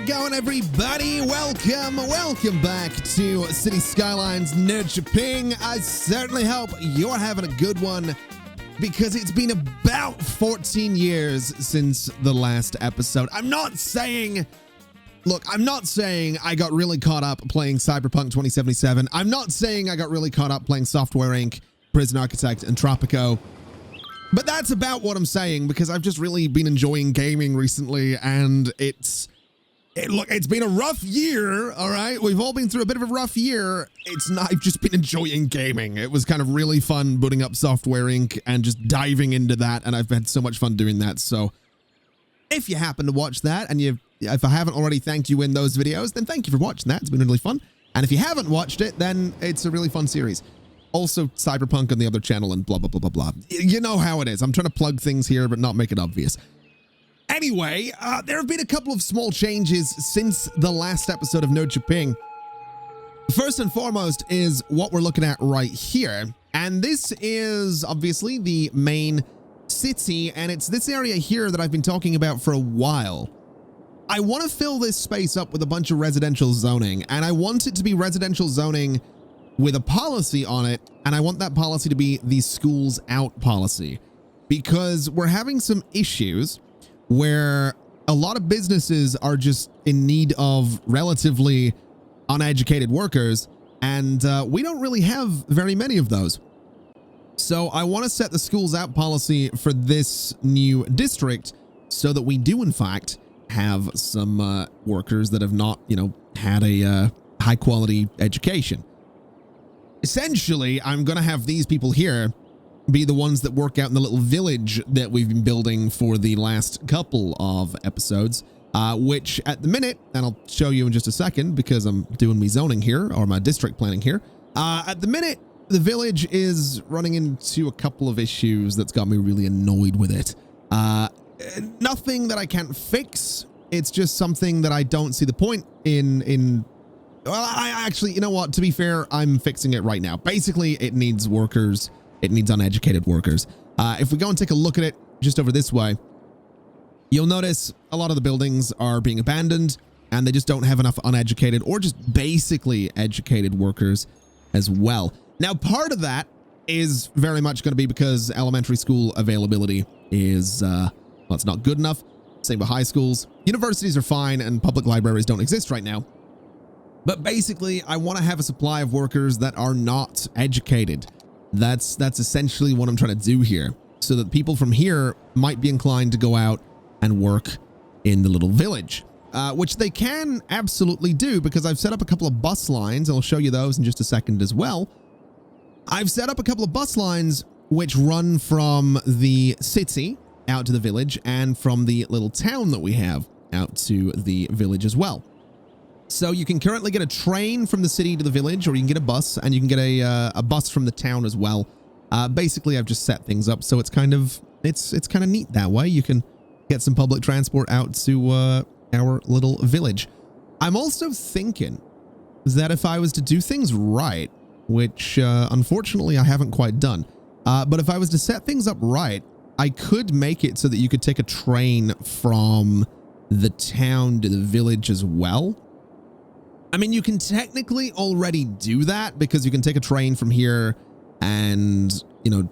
it going, everybody? Welcome back to City Skylines Nerdköping. I certainly hope you're having a good one, because it's been about 14 years since the last episode. I'm not saying I got really caught up playing Cyberpunk 2077. I'm not saying I got really caught up playing Software Inc., Prison Architect, and Tropico. But that's about what I'm saying, because I've just really been enjoying gaming recently, and it's been a rough year, all right? We've all been through a bit of a rough year. I've just been enjoying gaming. It was kind of really fun booting up Software Inc. and just diving into that, and I've had so much fun doing that. So if you happen to watch that, and if I haven't already thanked you in those videos, then thank you for watching that. It's been really fun. And if you haven't watched it, then it's a really fun series. Also, Cyberpunk on the other channel and blah, blah, blah, blah, blah. You know how it is. I'm trying to plug things here, but not make it obvious. Anyway, there have been a couple of small changes since the last episode of Nerdköping. First and foremost is what we're looking at right here. And this is obviously the main city, and it's this area here that I've been talking about for a while. I want to fill this space up with a bunch of residential zoning, and I want it to be residential zoning with a policy on it, and I want that policy to be the schools out policy, because we're having some issues where a lot of businesses are just in need of relatively uneducated workers, and we don't really have very many of those. So I want to set the schools out policy for this new district so that we do in fact have some workers that have not, had a high quality education. Essentially, I'm going to have these people here be the ones that work out in the little village that we've been building for the last couple of episodes, which at the minute, and I'll show you in just a second because I'm doing my zoning here, or my district planning here. At the minute, the village is running into a couple of issues that's got me really annoyed with it. Nothing that I can't fix. It's just something that I don't see the point in. Well, I actually, you know what? To be fair, I'm fixing it right now. Basically, it needs workers. It needs uneducated workers. If we go and take a look at it just over this way, you'll notice a lot of the buildings are being abandoned, and they just don't have enough uneducated or just basically educated workers as well. Now, part of that is very much going to be because elementary school availability is, well, it's not good enough. Same with high schools. Universities are fine, and public libraries don't exist right now. But basically, I want to have a supply of workers that are not educated. That's essentially what I'm trying to do here, so that people from here might be inclined to go out and work in the little village, which they can absolutely do, because I've set up a couple of bus lines. I'll show you those in just a second as well. I've set up a couple of bus lines which run from the city out to the village, and from the little town that we have out to the village as well. So you can currently get a train from the city to the village, or you can get a bus, and you can get a bus from the town as well. Basically, I've just set things up so it's kind of neat that way. You can get some public transport out to our little village. I'm also thinking that if I was to do things right, which unfortunately I haven't quite done, but if I was to set things up right, I could make it so that you could take a train from the town to the village as well. I mean, you can technically already do that, because you can take a train from here and,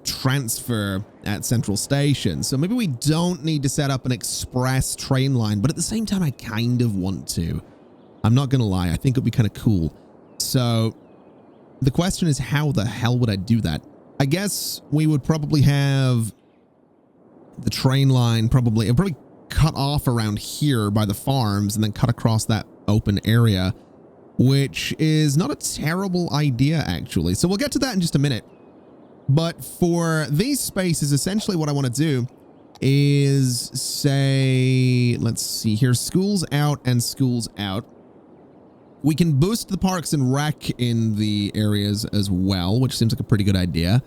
transfer at Central Station. So maybe we don't need to set up an express train line, but at the same time, I kind of want to. I'm not going to lie. I think it'd be kind of cool. So the question is, how the hell would I do that? I guess we would probably have the train line it'd probably cut off around here by the farms and then cut across that open area, which is not a terrible idea, actually. So we'll get to that in just a minute. But for these spaces, essentially what I want to do is say, let's see here, schools out and schools out. We can boost the parks and rec in the areas as well, which seems like a pretty good idea.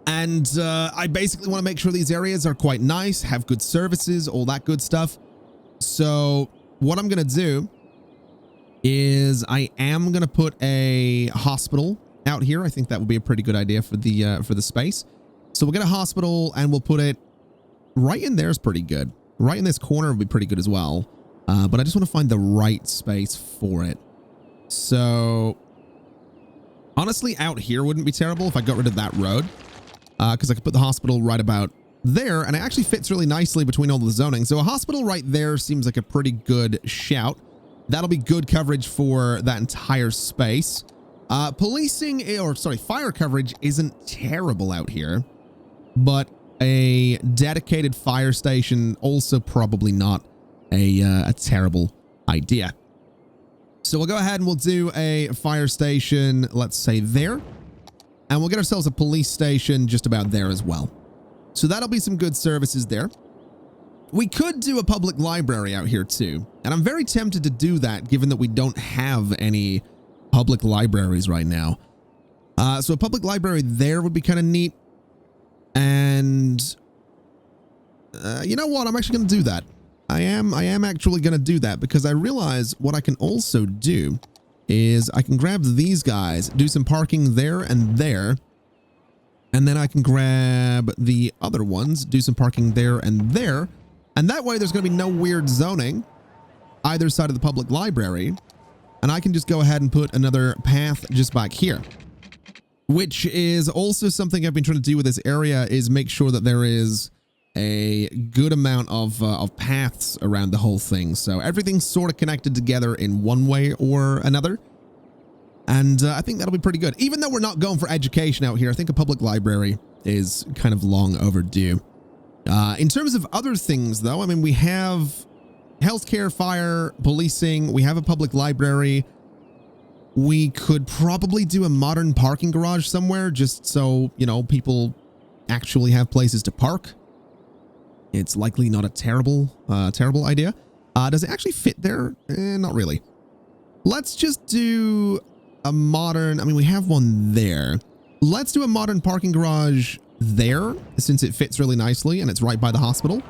And I basically want to make sure these areas are quite nice, have good services, all that good stuff. So what I'm going to do is I am going to put a hospital out here. I think that would be a pretty good idea for the space. So we'll get a hospital, and we'll put it right in there. Is pretty good. Right in this corner would be pretty good as well. but I just want to find the right space for it. So honestly, out here wouldn't be terrible if I got rid of that road, because I could put the hospital right about there, and it actually fits really nicely between all the zoning. So a hospital right there seems like a pretty good shout. That'll be good coverage for that entire space. Fire coverage isn't terrible out here, but a dedicated fire station also probably not a terrible idea. So we'll go ahead and we'll do a fire station, let's say there, and we'll get ourselves a police station just about there as well. So that'll be some good services there. We could do a public library out here too, and I'm very tempted to do that given that we don't have any public libraries right now. So a public library there would be kind of neat. And you know what? I'm actually going to do that. I am actually going to do that because I realize what I can also do is I can grab these guys, do some parking there, and then I can grab the other ones, do some parking there and there. And that way there's going to be no weird zoning either side of the public library. And I can just go ahead and put another path just back here, which is also something I've been trying to do with this area, is make sure that there is a good amount of paths around the whole thing. So everything's sort of connected together in one way or another. And I think that'll be pretty good. Even though we're not going for education out here, I think a public library is kind of long overdue. In terms of other things, though, I mean, we have healthcare, fire, policing. We have a public library. We could probably do a modern parking garage somewhere just so, you know, people actually have places to park. It's likely not a terrible idea. Does it actually fit there? Not really. Let's just do a modern, I mean, we have one there. Let's do a modern parking garage there, since it fits really nicely and it's right by the hospital.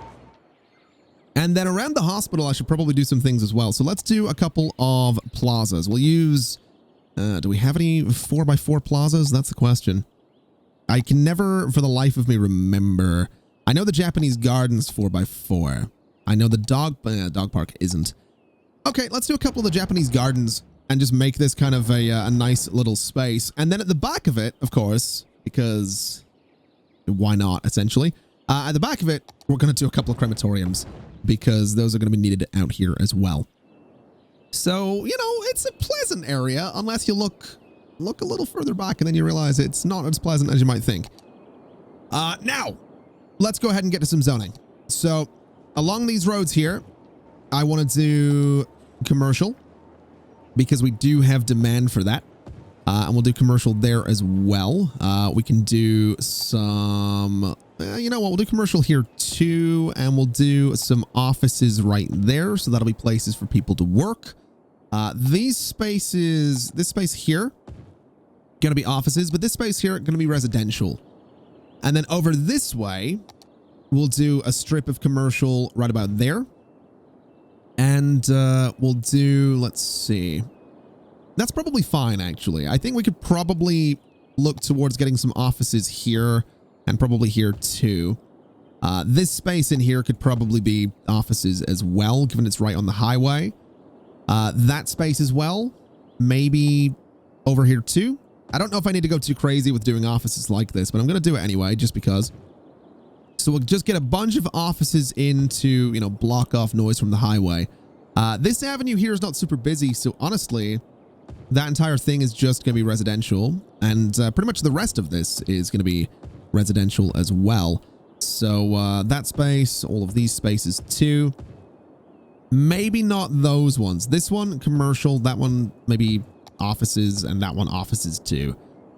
And then around the hospital, I should probably do some things as well. So let's do a couple of plazas. We'll use, do we have any 4x4 plazas? That's the question. I can never, for the life of me, remember. I know the Japanese garden's 4x4. I know the dog park isn't. Okay, let's do a couple of the Japanese gardens and just make this kind of a nice little space. And then at the back of it, of course, because why not, essentially? At the back of it, we're going to do a couple of crematoriums because those are going to be needed out here as well. So, you know, it's a pleasant area unless you look a little further back and then you realize it's not as pleasant as you might think. Now, let's go ahead and get to some zoning. So, along these roads here, I want to do commercial because we do have demand for that. And we'll do commercial there as well. We can do some, you know what, we'll do commercial here too. And we'll do some offices right there. So that'll be places for people to work. These spaces, this space here, going to be offices, but this space here going to be residential. And then over this way, we'll do a strip of commercial right about there. And we'll do, let's see. That's probably fine, actually. I think we could probably look towards getting some offices here and probably here too. This space in here could probably be offices as well, given it's right on the highway. That space as well, maybe over here too. I don't know if I need to go too crazy with doing offices like this, but I'm going to do it anyway, just because. So we'll just get a bunch of offices in to, you know, block off noise from the highway. This avenue here is not super busy, so honestly, that entire thing is just going to be residential, and pretty much the rest of this is going to be residential as well. So that space, all of these spaces too. Maybe not those ones. This one, commercial. That one, maybe offices, and that one, offices too.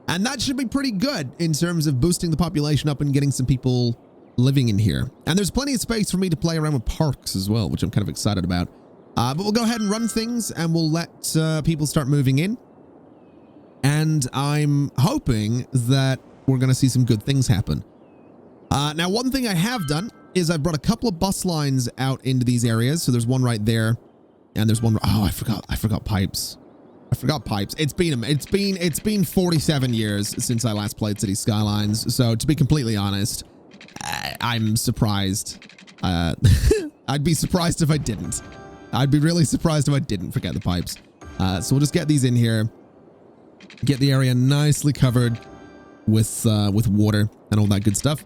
And that should be pretty good in terms of boosting the population up and getting some people living in here. And there's plenty of space for me to play around with parks as well, which I'm kind of excited about. But we'll go ahead and run things and we'll let people start moving in. And I'm hoping that we're going to see some good things happen. Now, one thing I have done is I've brought a couple of bus lines out into these areas. So there's one right there and there's one. Oh, I forgot pipes. I forgot pipes. It's been 47 years since I last played City Skylines. So to be completely honest, I'm surprised. I'd be surprised if I didn't. I'd be really surprised if I didn't forget the pipes. So we'll just get these in here. Get the area nicely covered with water and all that good stuff.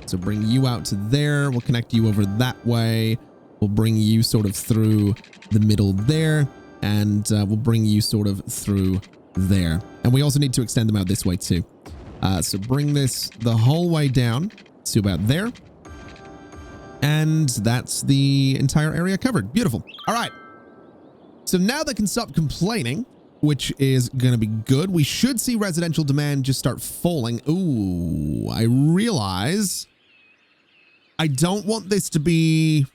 So bring you out to there. We'll connect you over that way. We'll bring you sort of through the middle there. And we'll bring you sort of through there. And we also need to extend them out this way too. So bring this the whole way down to about there. And that's the entire area covered. Beautiful. All right. So now they can stop complaining, which is going to be good. We should see residential demand just start falling. Ooh, I realize I don't want this to be...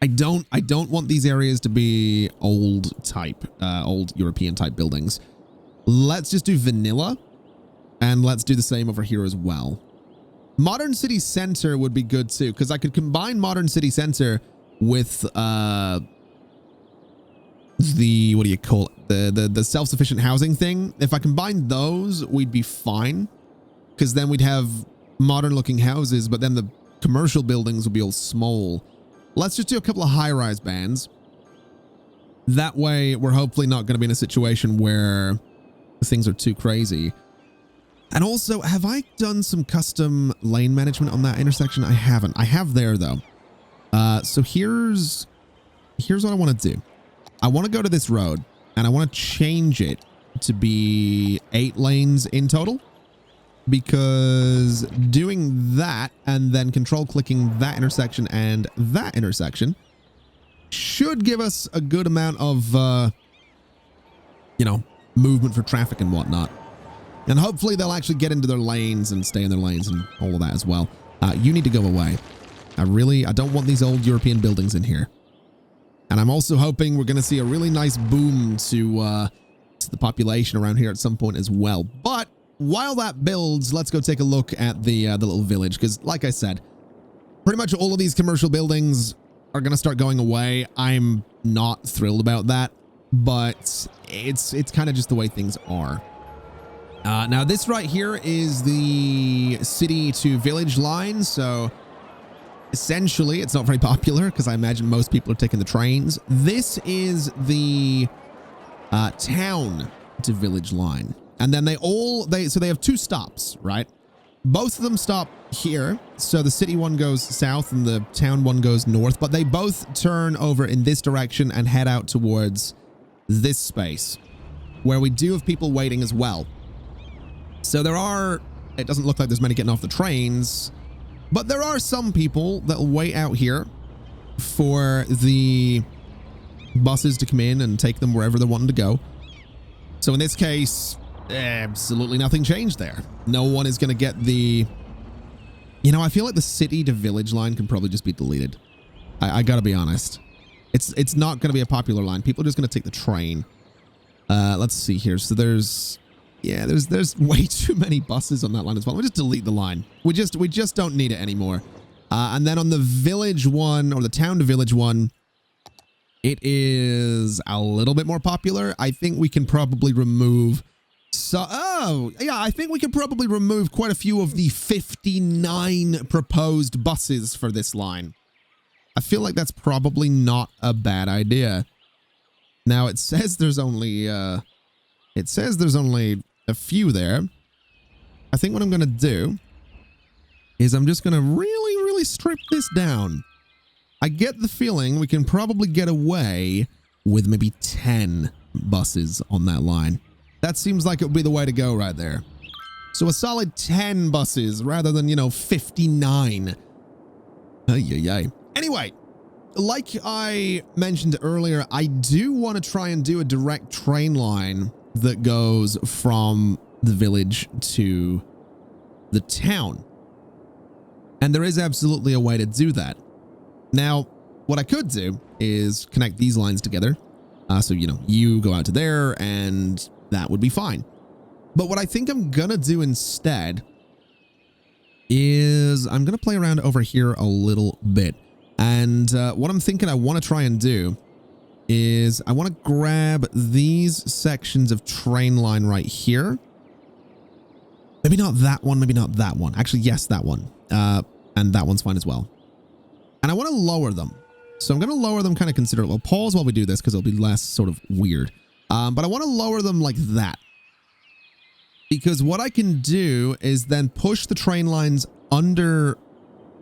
I don't want these areas to be old European type buildings. Let's just do vanilla, and let's do the same over here as well. Modern City Center would be good too, because I could combine Modern City Center with the, what do you call it? The self-sufficient housing thing. If I combine those, we'd be fine, because then we'd have modern looking houses, but then the commercial buildings would be all small. Let's just do a couple of high-rise bands. That way, we're hopefully not going to be in a situation where things are too crazy. And also, have I done some custom lane management on that intersection? I haven't. I have there, though. So here's what I want to do. I want to go to this road, and I want to change it to be 8 lanes in total. Because doing that and then control clicking that intersection and that intersection should give us a good amount of, you know, movement for traffic and whatnot. And hopefully they'll actually get into their lanes and stay in their lanes and all of that as well. You need to go away. I don't want these old European buildings in here. And I'm also hoping we're going to see a really nice boom to the population around here at some point as well. But while that builds, let's go take a look at the little village, because like I said, pretty much all of these commercial buildings are going to start going away. I'm not thrilled about that, but it's kind of just the way things are. Now this right here is the city to village line. So essentially it's not very popular because I imagine most people are taking the trains. This is the town to village line. And then so they have 2 stops, right? Both of them stop here. So the city one goes south and the town one goes north, but they both turn over in this direction and head out towards this space where we do have people waiting as well. So it doesn't look like there's many getting off the trains, but there are some people that will wait out here for the buses to come in and take them wherever they're wanting to go. So in this case, absolutely nothing changed there. No one is going to get the... You know, I feel like the city to village line can probably just be deleted. I gotta be honest. It's not going to be a popular line. People are just going to take the train. Let's see here. So there's way too many buses on that line as well. We'll just delete the line. We just don't need it anymore. And then on the village one, or the town to village one, it is a little bit more popular. I think we can probably remove... I think we could probably remove quite a few of the 59 proposed buses for this line. I feel like that's probably not a bad idea. Now it says there's only a few there. I think what I'm going to do is I'm just going to really strip this down. I get the feeling we can probably get away with maybe 10 buses on that line. That seems like it would be the way to go right there. So a solid 10 buses rather than, 59. Anyway, like I mentioned earlier, I do want to try and do a direct train line that goes from the village to the town. And there is absolutely a way to do that. Now, what I could do is connect these lines together. So, you go out to there and that would be fine. But what I think I'm going to do instead is I'm going to play around over here a little bit. And what I'm thinking I want to try and do is I want to grab these sections of train line right here. Maybe not that one, maybe not that one. Actually, yes, that one. And that one's fine as well. And I want to lower them. So I'm going to lower them kind of considerably. We'll pause while we do this because it'll be less sort of weird. But I want to lower them like that. Because what I can do is then push the train lines under,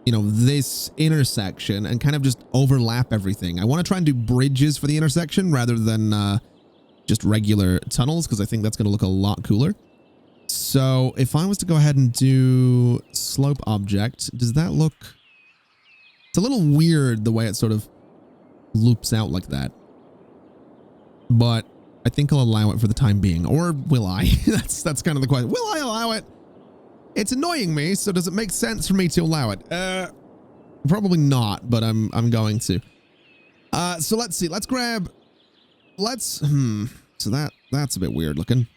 you know, this intersection and kind of just overlap everything. I want to try and do bridges for the intersection rather than just regular tunnels, because I think that's going to look a lot cooler. So if I was to go ahead and do slope object, does that look... It's a little weird the way it sort of loops out like that. But I think I'll allow it for the time being. Or will I? That's kind of the question. Will I allow it? It's annoying me, so does it make sense for me to allow it? Probably not, but I'm going to. So let's see. Let's grab... So that's a bit weird looking.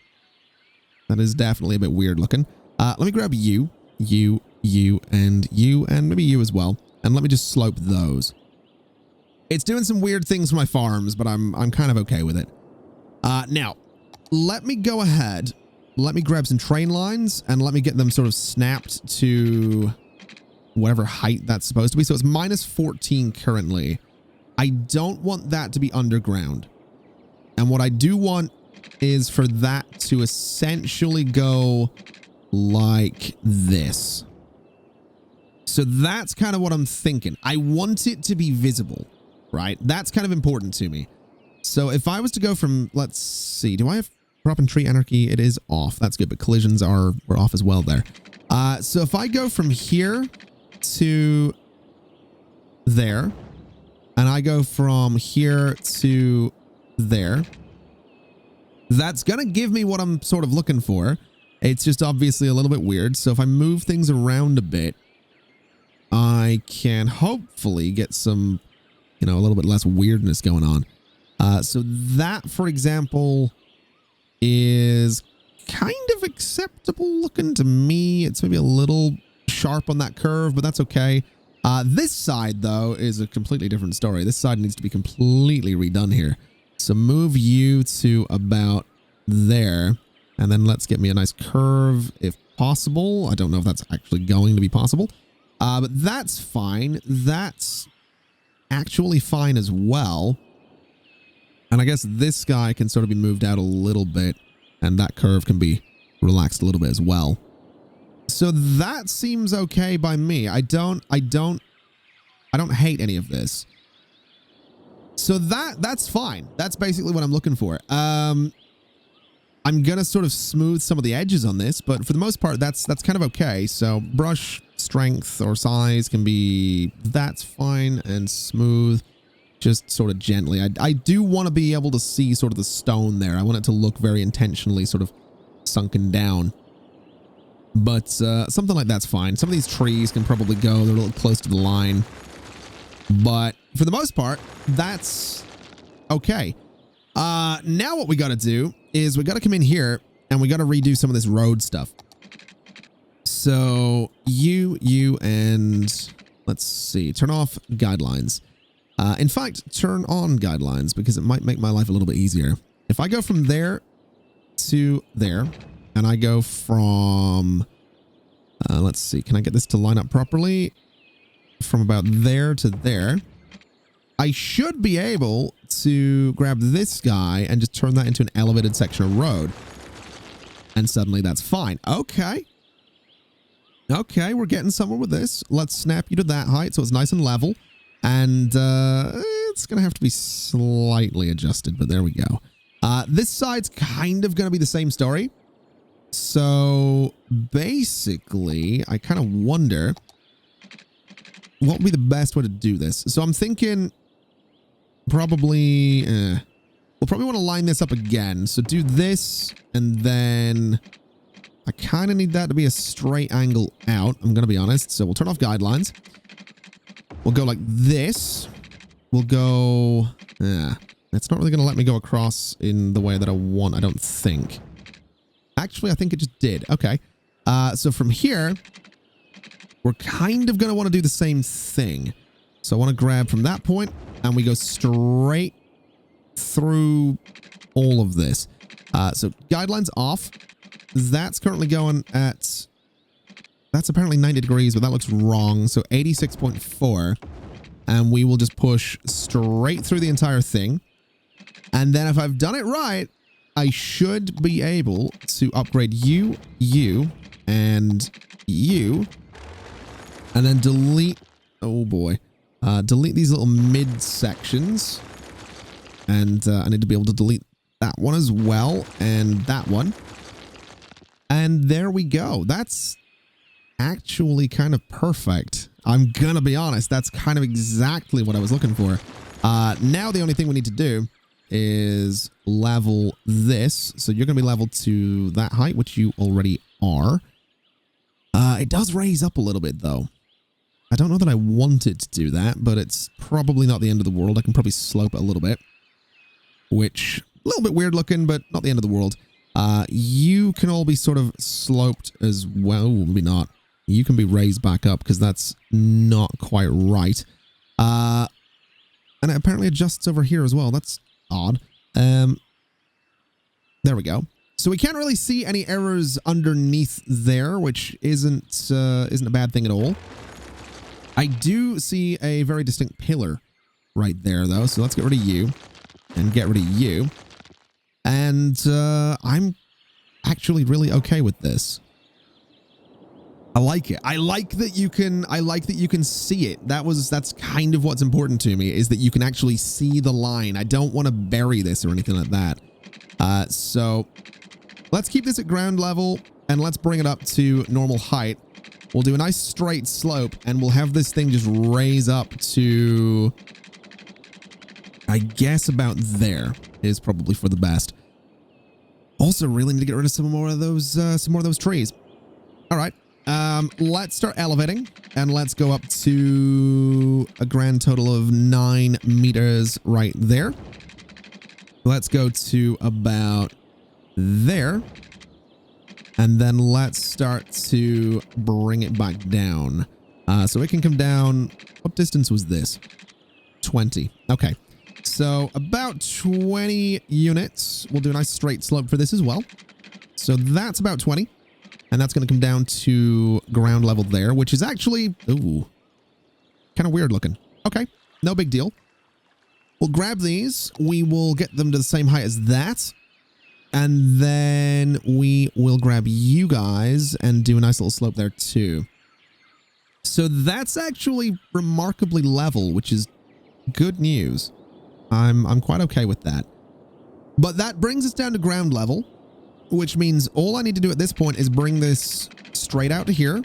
That is definitely a bit weird looking. Let me grab you, and maybe you as well. And let me just slope those. It's doing some weird things for my farms, but I'm kind of okay with it. Now, let me go ahead. Let me grab some train lines and let me get them sort of snapped to whatever height that's supposed to be. So it's minus 14 currently. I don't want that to be underground. And what I do want is for that to essentially go like this. So that's kind of what I'm thinking. I want it to be visible, right? That's kind of important to me. So if I was to go from, let's see, do I have drop in tree anarchy? It is off. That's good, but collisions were off as well there. So if I go from here to there, and I go from here to there, that's going to give me what I'm sort of looking for. It's just obviously a little bit weird. So if I move things around a bit, I can hopefully get some, you know, a little bit less weirdness going on. So that, for example, is kind of acceptable looking to me. It's maybe a little sharp on that curve, but that's okay. This side, though, is a completely different story. This side needs to be completely redone here. So move you to about there, and then let's get me a nice curve if possible. I don't know if that's actually going to be possible, but that's fine. That's actually fine as well. And I guess this guy can sort of be moved out a little bit, and that curve can be relaxed a little bit as well. So that seems okay by me. I don't hate any of this. So that's fine. That's basically what I'm looking for. I'm going to sort of smooth some of the edges on this, but for the most part, that's kind of okay. So brush strength or size can be, that's fine, and smooth just sort of gently. I do want to be able to see sort of the stone there. I want it to look very intentionally sort of sunken down. But something like that's fine. Some of these trees can probably go. They're a little close to the line. But for the most part, that's okay. Now what we got to do is we got to come in here and we got to redo some of this road stuff. So you, and let's see, turn off guidelines. In fact, turn on guidelines because it might make my life a little bit easier. If I go from there to there, and I go from, let's see, can I get this to line up properly? From about there to there, I should be able to grab this guy and just turn that into an elevated section of road. And suddenly that's fine. Okay. Okay, we're getting somewhere with this. Let's snap you to that height so it's nice and level. And it's going to have to be slightly adjusted, but there we go. This side's kind of going to be the same story. So basically, I kind of wonder what would be the best way to do this. So I'm thinking probably, we'll probably want to line this up again. So do this, and then I kind of need that to be a straight angle out. I'm going to be honest. So we'll turn off guidelines. We'll go like this. We'll go, it's not really going to let me go across in the way that I want, I don't think. Actually, I think it just did. Okay. So from here, we're kind of going to want to do the same thing. So I want to grab from that point, and we go straight through all of this. So guidelines off. That's currently going at, that's apparently 90 degrees, but that looks wrong. So 86.4. and we will just push straight through the entire thing. And then if I've done it right, I should be able to upgrade you, and you, and then delete, oh boy, delete these little mid sections. And I need to be able to delete that one as well, and that one. And there we go. That's actually kind of perfect. I'm gonna be honest, that's kind of exactly what I was looking for. Now the only thing we need to do is level this. So you're gonna be leveled to that height, which you already are. It does raise up a little bit though. I don't know that I want it to do that, but it's probably not the end of the world. I can probably slope it a little bit, which a little bit weird looking, but not the end of the world. You can all be sort of sloped as well. Maybe not. You can be raised back up because that's not quite right. And it apparently adjusts over here as well. That's odd. There we go. So we can't really see any errors underneath there, which isn't a bad thing at all. I do see a very distinct pillar right there, though. So let's get rid of you and get rid of you. And I'm actually really okay with this. I like it. I like that you can see it. That's kind of what's important to me, is that you can actually see the line. I don't want to bury this or anything like that. So let's keep this at ground level and let's bring it up to normal height. We'll do a nice straight slope and we'll have this thing just raise up to, I guess, about there is probably for the best. Also really need to get rid of some more of those trees. All right. Let's start elevating and let's go up to a grand total of 9 meters right there. Let's go to about there. And then let's start to bring it back down. So it can come down. What distance was this? 20. Okay. So about 20 units. We'll do a nice straight slope for this as well. So that's about 20. And that's going to come down to ground level there, which is actually, ooh, kind of weird looking. Okay. No big deal. We'll grab these. We will get them to the same height as that. And then we will grab you guys and do a nice little slope there too. So that's actually remarkably level, which is good news. I'm quite okay with that. But that brings us down to ground level, which means all I need to do at this point is bring this straight out to here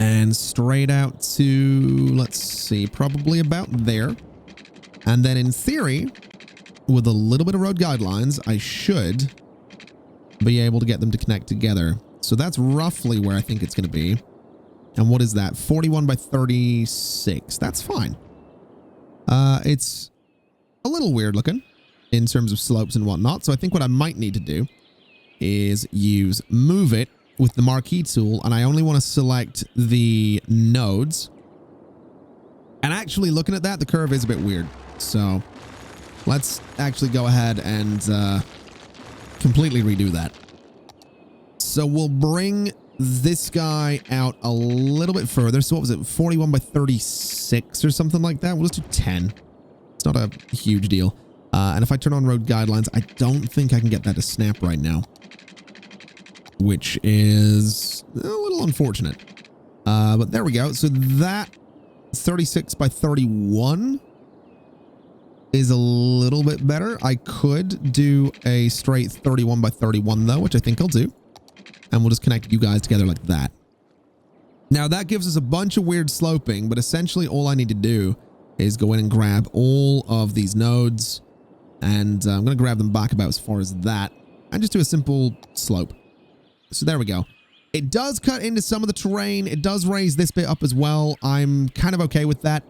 and straight out to, let's see, probably about there. And then in theory, with a little bit of road guidelines, I should be able to get them to connect together. So that's roughly where I think it's going to be. And what is that? 41 by 36. That's fine. It's a little weird looking in terms of slopes and whatnot. So I think what I might need to do is use move it with the marquee tool. And I only want to select the nodes. And actually looking at that, the curve is a bit weird. So let's actually go ahead and completely redo that. So we'll bring this guy out a little bit further. So what was it? 41 by 36 or something like that. We'll just do 10. It's not a huge deal. And if I turn on road guidelines, I don't think I can get that to snap right now, which is a little unfortunate. But there we go. So that 36 by 31 is a little bit better. I could do a straight 31 by 31 though, which I think I'll do. And we'll just connect you guys together like that. Now that gives us a bunch of weird sloping, but essentially all I need to do is go in and grab all of these nodes. And I'm going to grab them back about as far as that and just do a simple slope. So there we go. It does cut into some of the terrain. It does raise this bit up as well. I'm kind of okay with that.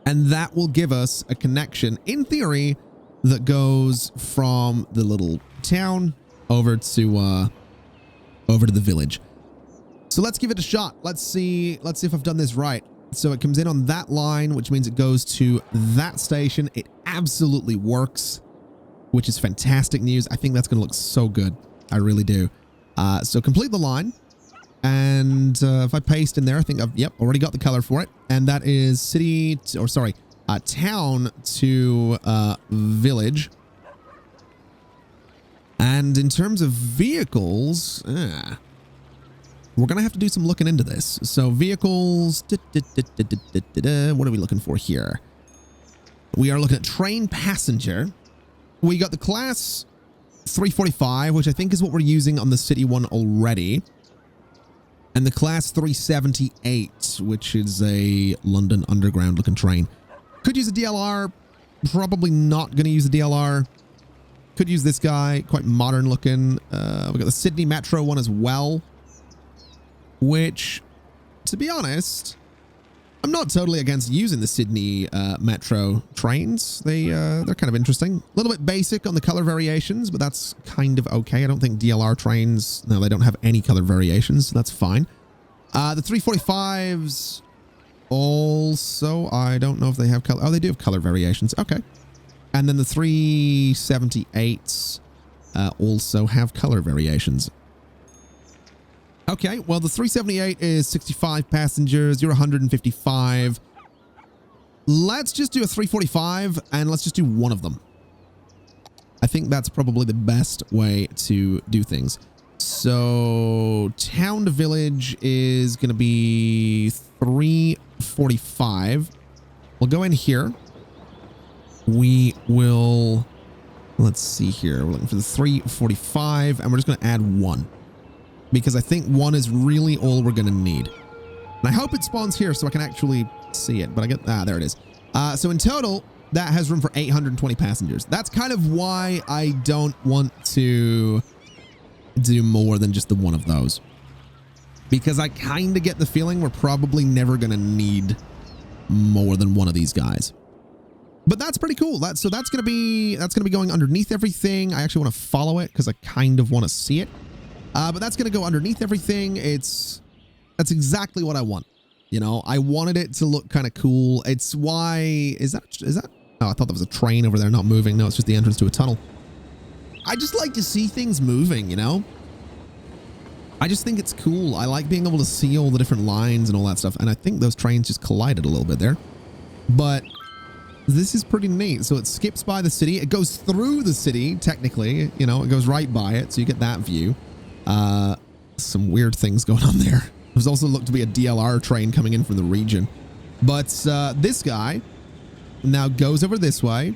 And that will give us a connection, in theory, that goes from the little town over to the village. So let's give it a shot. Let's see if I've done this right. So it comes in on that line, which means it goes to that station. It absolutely works, which is fantastic news. I think that's going to look so good. I really do. So complete the line. And if I paste in there, I think I've, yep, already got the color for it. And that is town to village. And in terms of vehicles, we're going to have to do some looking into this. So vehicles, what are we looking for here? We are looking at train passenger. We got the class 345, which I think is what we're using on the city one already. And the class 378, which is a London Underground looking train. Could use a DLR. Probably not going to use a DLR. Could use this guy. Quite modern looking. We got the Sydney Metro one as well. Which, to be honest, I'm not totally against using the Sydney Metro trains. They're kind of interesting. A little bit basic on the color variations, but that's kind of okay. I don't think DLR trains, no, they don't have any color variations. So that's fine. The 345s also, I don't know if they have color. Oh, they do have color variations. Okay. And then the 378s also have color variations. Okay, well, the 378 is 65 passengers. You're 155. Let's just do a 345 and let's just do one of them. I think that's probably the best way to do things. So town to village is going to be 345. We'll go in here. We will, let's see here. We're looking for the 345 and we're just going to add one. Because I think one is really all we're going to need. And I hope it spawns here so I can actually see it. But I get, there it is. So in total, that has room for 820 passengers. That's kind of why I don't want to do more than just the one of those. Because I kind of get the feeling we're probably never going to need more than one of these guys. But that's pretty cool. So that's going to be going underneath everything. I actually want to follow it because I kind of want to see it. But that's going to go underneath everything. That's exactly what I want. You know, I wanted it to look kind of cool. It's why, is that, oh, I thought that was a train over there not moving. No, it's just the entrance to a tunnel. I just like to see things moving, you know? I just think it's cool. I like being able to see all the different lines and all that stuff. And I think those trains just collided a little bit there. But this is pretty neat. So it skips by the city. It goes through the city, technically. You know, it goes right by it. So you get that view. Some weird things going on there. There's also looked to be a DLR train coming in from the region. But this guy now goes over this way,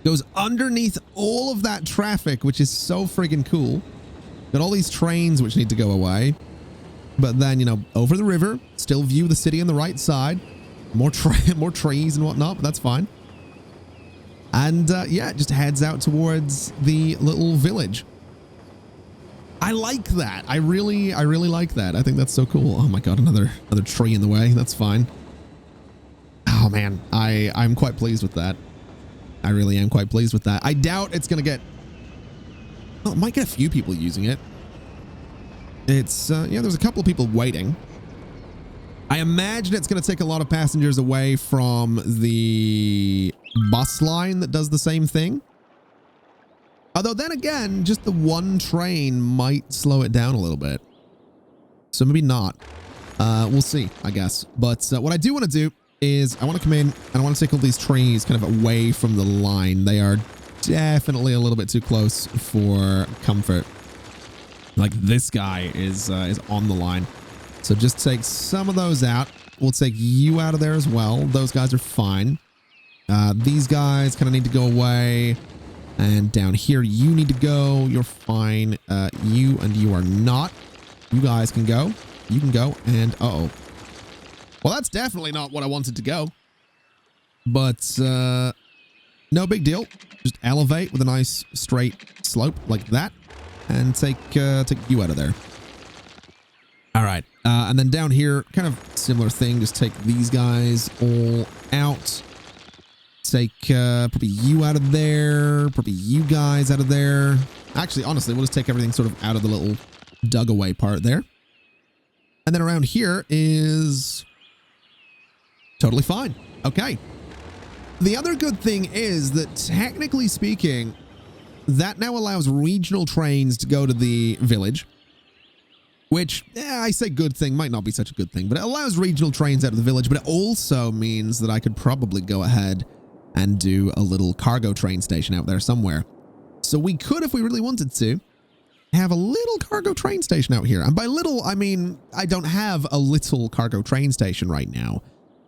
goes underneath all of that traffic, which is so friggin' cool. Got all these trains which need to go away. But then, you know, over the river, still view the city on the right side. More trees and whatnot, but that's fine. And yeah, it just heads out towards the little village. I like that. I really like that. I think that's so cool. Oh my God, another tree in the way. That's fine. Oh man, I'm quite pleased with that. I really am quite pleased with that. I doubt it's going to get, well, it might get a few people using it. It's, yeah, there's a couple of people waiting. I imagine it's going to take a lot of passengers away from the bus line that does the same thing. Although then again, just the one train might slow it down a little bit. So maybe not. We'll see, I guess. But what I do want to do is I want to come in and I want to take all these trees kind of away from the line. They are definitely a little bit too close for comfort. Like this guy is on the line. So just take some of those out. We'll take you out of there as well. Those guys are fine. These guys kind of need to go away. And down here, you need to go. You're fine. You and you are not. You guys can go. You can go. And uh-oh. Well, that's definitely not what I wanted to go. But no big deal. Just elevate with a nice straight slope like that. And take you out of there. All right. And then down here, kind of similar thing. Just take these guys all out. Take probably you out of there. Probably you guys out of there. Actually, honestly, we'll just take everything sort of out of the little dug away part there. And then around here is totally fine. Okay. The other good thing is that technically speaking, that now allows regional trains to go to the village, which, I say good thing, might not be such a good thing, but it allows regional trains out of the village, but it also means that I could probably go ahead and do a little cargo train station out there somewhere. So we could, if we really wanted to, have a little cargo train station out here. And by little, I mean, I don't have a little cargo train station right now,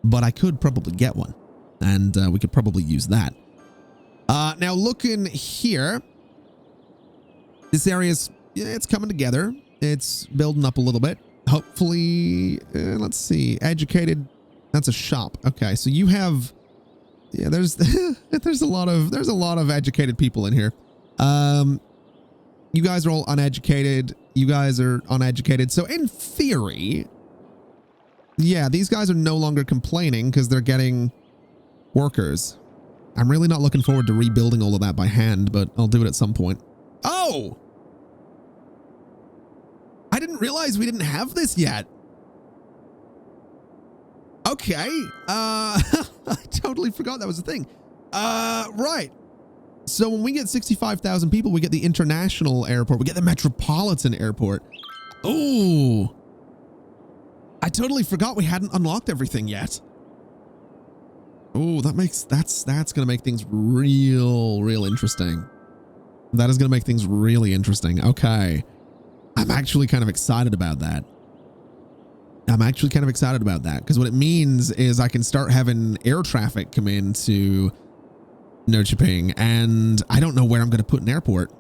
but I could probably get one, and we could probably use that. Now looking here, this area's, it's coming together. It's building up a little bit. Hopefully, let's see, educated. That's a shop. Okay, so you have, yeah, there's there's a lot of educated people in here. You guys are all uneducated. You guys are uneducated. So in theory, yeah, these guys are no longer complaining because they're getting workers. I'm really not looking forward to rebuilding all of that by hand, but I'll do it at some point. Oh! I didn't realize we didn't have this yet. Okay. I totally forgot that was a thing. Right. So when we get 65,000 people, we get the international airport. We get the metropolitan airport. Oh, I totally forgot we hadn't unlocked everything yet. Oh, that's going to make things real interesting. That is going to make things really interesting. Okay. I'm actually kind of excited about that. Because what it means is I can start having air traffic come into Nerdköping, and I don't know where I'm going to put an airport.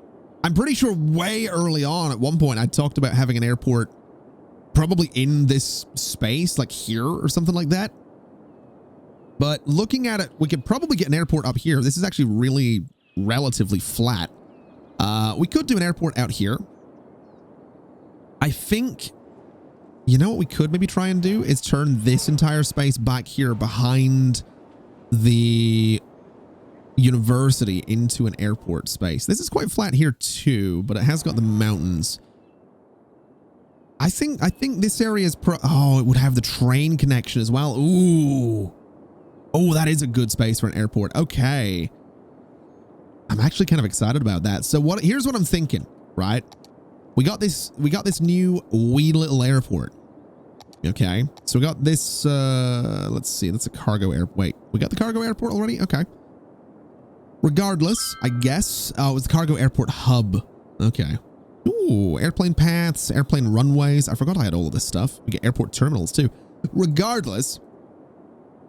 I'm pretty sure way early on at one point I talked about having an airport probably in this space, like here or something like that. But looking at it, we could probably get an airport up here. This is actually really relatively flat. We could do an airport out here. I think, you know what we could maybe try and do is turn this entire space back here behind the university into an airport space. This is quite flat here too, but it has got the mountains. I think this area is oh, it would have the train connection as well. Ooh. Oh, that is a good space for an airport. Okay. I'm actually kind of excited about that. So here's what I'm thinking, right? We got this new wee little airport. Okay. So we got this, let's see, that's a cargo air. Wait, we got the cargo airport already? Okay. Regardless, I guess, it was the cargo airport hub. Okay. Ooh, airplane paths, airplane runways. I forgot I had all of this stuff. We get airport terminals too. Regardless,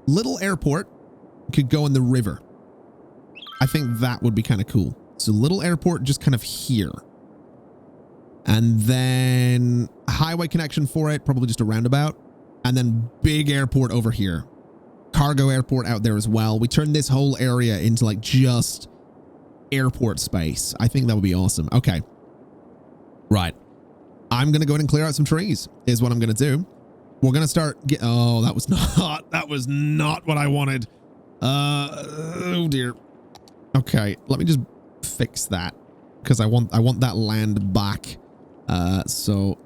little airport could go in the river. I think that would be kind of cool. So little airport just kind of here. And then highway connection for it, probably just a roundabout. And then big airport over here. Cargo airport out there as well. We turn this whole area into like just airport space. I think that would be awesome. Okay. Right. I'm going to go ahead and clear out some trees is what I'm going to do. We're going to start oh, that was not what I wanted. Oh dear. Okay. Let me just fix that because I want that land back. So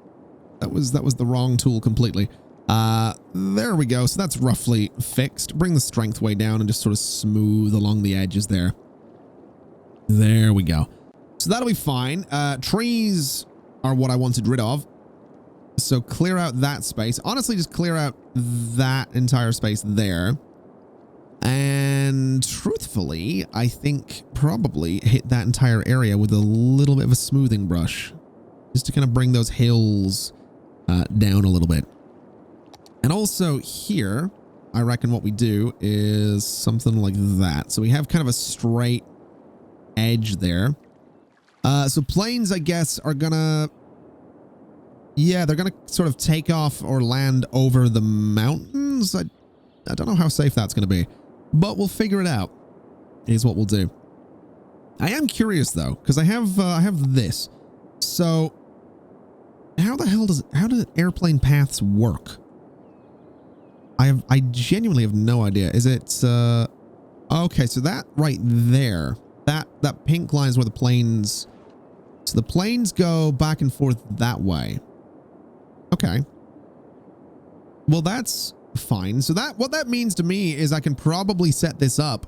that was the wrong tool completely. There we go. So that's roughly fixed. Bring the strength way down and just sort of smooth along the edges there. There we go. So that'll be fine. Trees are what I wanted rid of. So clear out that space. Honestly, just clear out that entire space there. And truthfully, I think probably hit that entire area with a little bit of a smoothing brush. Just to kind of bring those hills down a little bit. And also here, I reckon what we do is something like that. So we have kind of a straight edge there. So planes, I guess, are gonna... Yeah, they're gonna sort of take off or land over the mountains. I don't know how safe that's gonna be. But we'll figure it out, is what we'll do. I am curious, though, because I have this. So... how do airplane paths work? I genuinely have no idea. Is it okay, so that right there, that pink line is where the planes, so the planes go back and forth that way. Okay. Well, that's fine. So what that means to me is I can probably set this up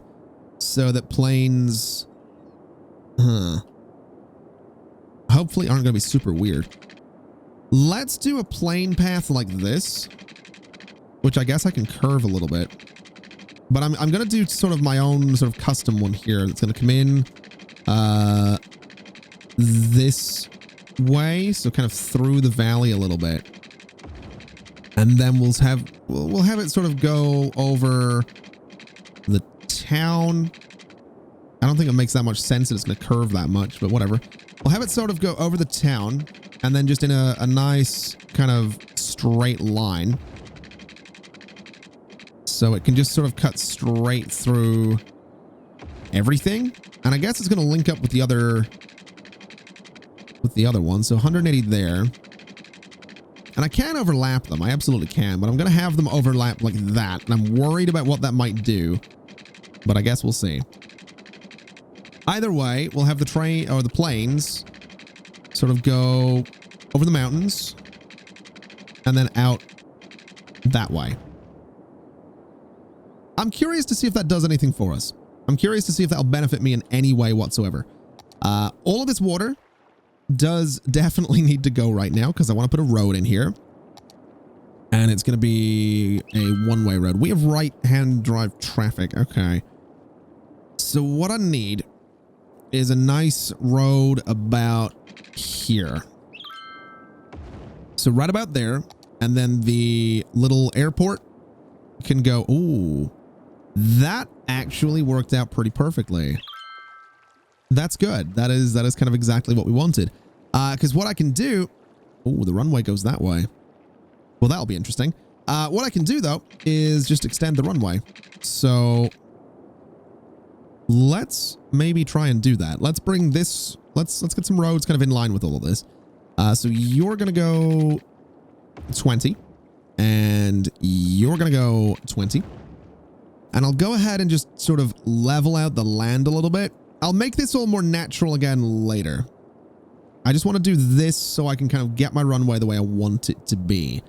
so that planes hopefully aren't going to be super weird. Let's do a plane path like this, which I guess I can curve a little bit. But I'm going to do sort of my own sort of custom one here. That's going to come in this way. So kind of through the valley a little bit. And then we'll have it sort of go over the town. I don't think it makes that much sense that it's going to curve that much, but whatever. We'll have it sort of go over the town and then just in a nice kind of straight line. So it can just sort of cut straight through everything. And I guess it's going to link up with the other one. So 180 there. And I can overlap them. I absolutely can, but I'm going to have them overlap like that. And I'm worried about what that might do, but I guess we'll see. Either way, we'll have the train or the planes sort of go over the mountains and then out that way. I'm curious to see if that does anything for us. I'm curious to see if that'll benefit me in any way whatsoever. All of this water does definitely need to go right now because I want to put a road in here. And it's going to be a one-way road. We have right-hand drive traffic. Okay. So what I need is a nice road about here. So right about there. And then the little airport can go. Ooh, that actually worked out pretty perfectly. That's good. That is kind of exactly what we wanted. Because what I can do... Oh, the runway goes that way. Well, that'll be interesting. What I can do, though, is just extend the runway. So let's maybe try and do that. Let's bring this... Let's get some roads kind of in line with all of this. So you're going to go 20. And you're going to go 20. And I'll go ahead and just sort of level out the land a little bit. I'll make this all more natural again later. I just want to do this so I can kind of get my runway the way I want it to be.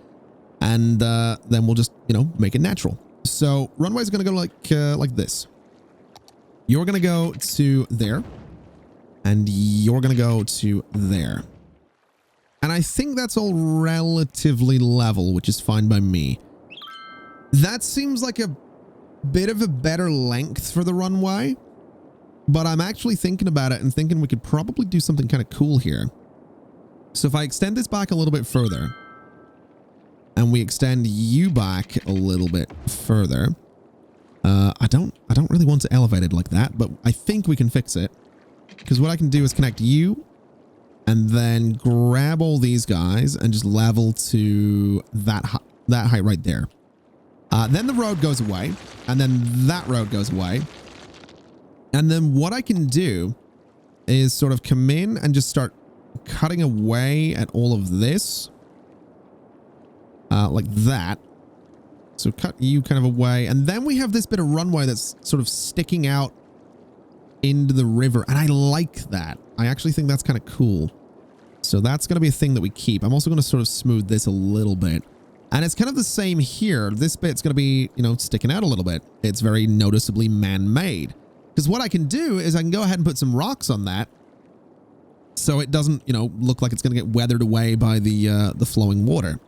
And then we'll just, make it natural. So runway is going to go like this. You're going to go to there. And you're going to go to there. And I think that's all relatively level, which is fine by me. That seems like a bit of a better length for the runway. But I'm actually thinking about it and thinking we could probably do something kind of cool here. So if I extend this back a little bit further, and we extend you back a little bit further, I don't really want to elevate it like that, but I think we can fix it. Because what I can do is connect you, and then grab all these guys and just level to that height right there. Then the road goes away, and then that road goes away. And then what I can do is sort of come in and just start cutting away at all of this. Like that. So cut you kind of away. And then we have this bit of runway that's sort of sticking out into the river. And I like that. I actually think that's kind of cool. So that's going to be a thing that we keep. I'm also going to sort of smooth this a little bit. And it's kind of the same here. This bit's going to be, sticking out a little bit. It's very noticeably man-made. Because what I can do is I can go ahead and put some rocks on that. So it doesn't, look like it's going to get weathered away by the flowing water.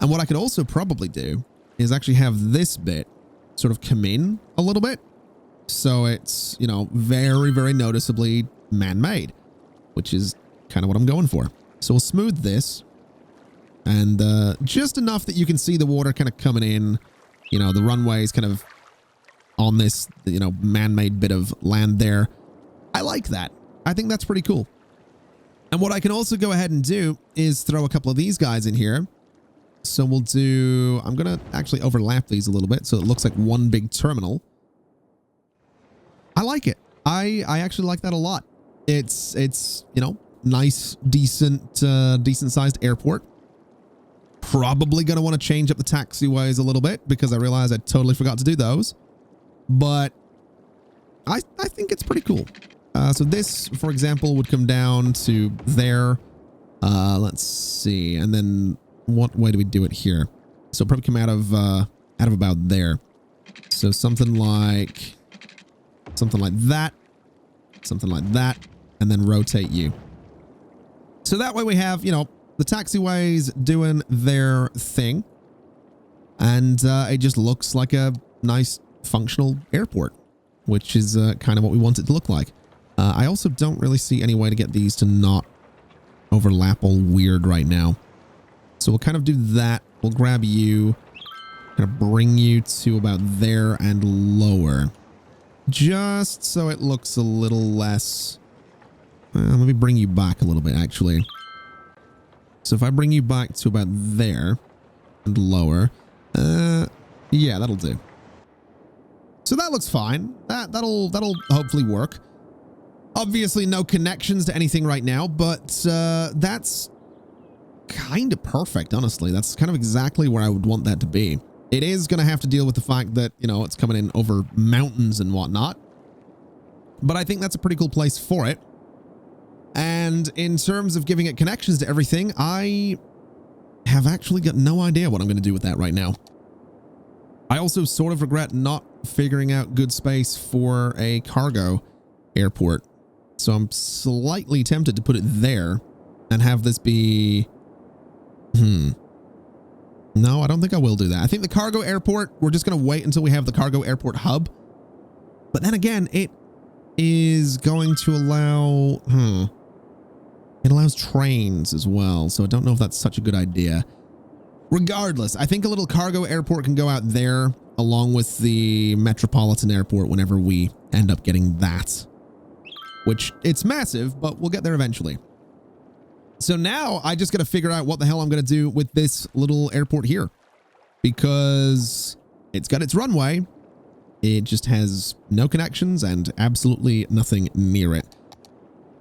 And what I could also probably do is actually have this bit sort of come in a little bit. So it's, very, very noticeably man-made, which is kind of what I'm going for. So we'll smooth this. And just enough that you can see the water kind of coming in. The runway is kind of on this, man-made bit of land there. I like that. I think that's pretty cool. And what I can also go ahead and do is throw a couple of these guys in here. So we'll do... I'm going to actually overlap these a little bit so it looks like one big terminal. I like it. I actually like that a lot. It's nice, decent-sized airport. Probably going to want to change up the taxiways a little bit because I realized I totally forgot to do those. But I think it's pretty cool. So this, for example, would come down to there. Let's see. And then what way do we do it here? So probably come out of about there. So something like that, something like that, and then rotate you. So that way we have, the taxiway's doing their thing. And it just looks like a nice functional airport, which is kind of what we want it to look like. I also don't really see any way to get these to not overlap all weird right now. So we'll kind of do that. We'll grab you, kind of bring you to about there and lower. Just so it looks a little less... let me bring you back a little bit, actually. So if I bring you back to about there and lower, yeah, that'll do. So that looks fine. That'll hopefully work. Obviously, no connections to anything right now, but that's kind of perfect, honestly. That's kind of exactly where I would want that to be. It is going to have to deal with the fact that, you know, it's coming in over mountains and whatnot. But I think that's a pretty cool place for it. And in terms of giving it connections to everything, I have actually got no idea what I'm going to do with that right now. I also sort of regret not figuring out good space for a cargo airport. So I'm slightly tempted to put it there and have this be... No, I don't think I will do that. I think the cargo airport, we're just going to wait until we have the cargo airport hub. But then again, it is going to allow... It allows trains as well, so I don't know if that's such a good idea. Regardless, I think a little cargo airport can go out there along with the metropolitan airport whenever we end up getting that. Which, it's massive, but we'll get there eventually. So now I just got to figure out what the hell I'm going to do with this little airport here. Because it's got its runway. It just has no connections and absolutely nothing near it.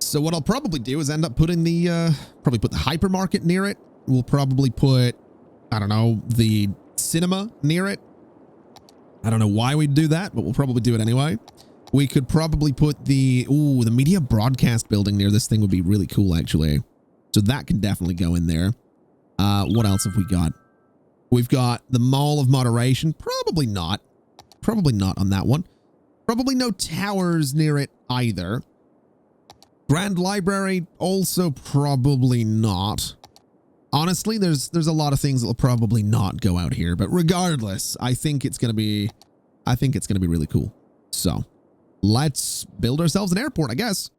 So what I'll probably do is end up putting the, probably put the hypermarket near it. We'll probably put, I don't know, the cinema near it. I don't know why we'd do that, but we'll probably do it anyway. We could probably put the media broadcast building near this thing would be really cool, actually. So that can definitely go in there. What else have we got? We've got the Mall of Moderation. Probably not. Probably not on that one. Probably no towers near it either. Grand Library, also probably not. Honestly, there's a lot of things that will probably not go out here, but regardless, I think it's gonna be really cool. So let's build ourselves an airport, I guess.